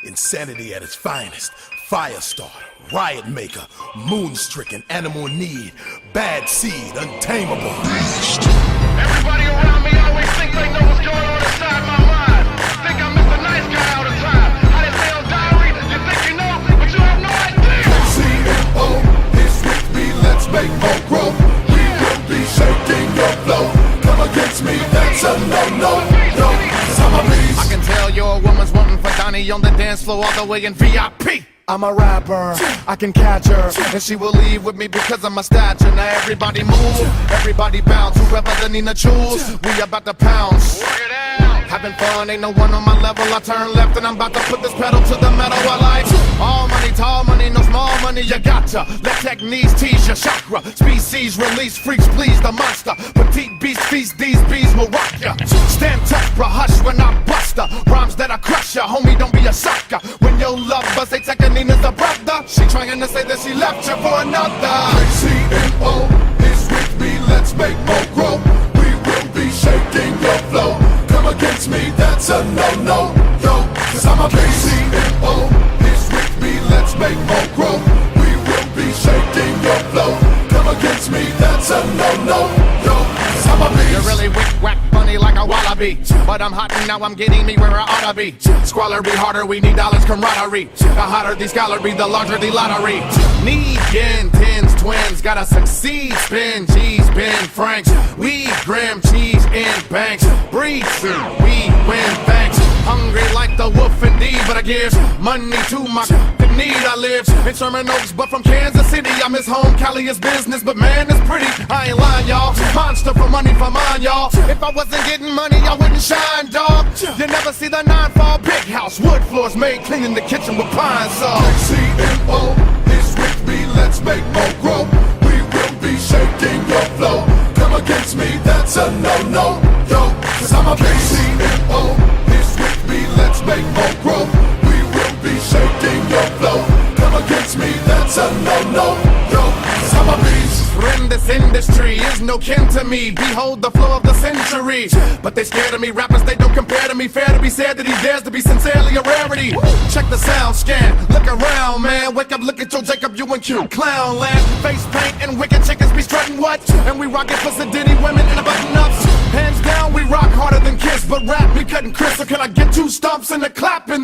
Insanity at its finest. Firestarter, riot maker, moon-stricken, animal need, bad seed, untamable. Everybody around me always think they know what's going on inside my mind. Think I'm Mr. Nice Guy all the time. I didn't say on diary, you think you know, but you have no idea. CMO is with me, let's make more growth. We will be shaking your flow. Come against me, that's a no-no, no, 'cause I'm a beast. I can tell your woman's wanting for Donnie on the dance floor all the way in VIP. I'm a rapper, I can catch her, and she will leave with me because of my stature. Now everybody move, everybody bounce, whoever the Nina choose, we about to pounce. Having fun, ain't no one on my level. I turn left and I'm about to put this pedal to the metal. I like all money, tall money, no small money. You gotcha. Let techniques tease your chakra. Species release, freaks please the monster. Petite beast feast, these bees will rock ya. Stand tough, bro, hush when I bust her. Rhymes that I crush ya, homie, don't be a sucker. When your love buzz, they take a Nina's a brother. She trying to say that she left you for another. CMO is with me, let's make more growth. We will be shaking your flow. Come against me, that's a no-no, yo, 'cause I'm a beast. CMO is with me, let's make more growth. We will be shaking your flow. Come against me, that's a no-no, yo, 'cause I'm a beast. You're really wick-wack funny like a wallaby, but I'm hot and now I'm getting me where I ought to be. Squalor be harder, we need dollars camaraderie. The hotter the scholarly, the larger the lottery. Need yen, tens, twins, gotta succeed. Spin, G's, Ben, Franks. We grim cheese in banks. Breathe, we win thanks. Hungry like the wolf indeed, but I give money to my need. I live in Sherman Oaks, but from Kansas City. I miss home, Cali is business, but man, it's pretty. I ain't lying, y'all. Monster for money for mine, y'all. If I wasn't getting money, I wouldn't shine, dog. You never see the 9-fall big house. Wood floors made clean in the kitchen with pine saw. CMO is with me, let's make more growth. We will be shaking your flow. Come against me, that's a no-no, yo, 'cause I'm a beast. CMO is with me, let's make more growth. We will be shaking your flow. Come against me, that's a no-no, yo, 'cause I'm a beast. Friend, this industry is no kin to me. Behold the flow of the century. But they scared of me, rappers, they don't compare to me. Fair to be said that he dares to be sincerely a rarity. Check the sound scan, look around, man. Wake up, look at your Jacob, you and Q. Clown land, face paint and wicked chickens be strutting what? And we rockin' for sedity women in the button-ups. Hands down, we rock harder than Kiss, but rap, we cutting Chris. So can I get 2 stumps and a clap in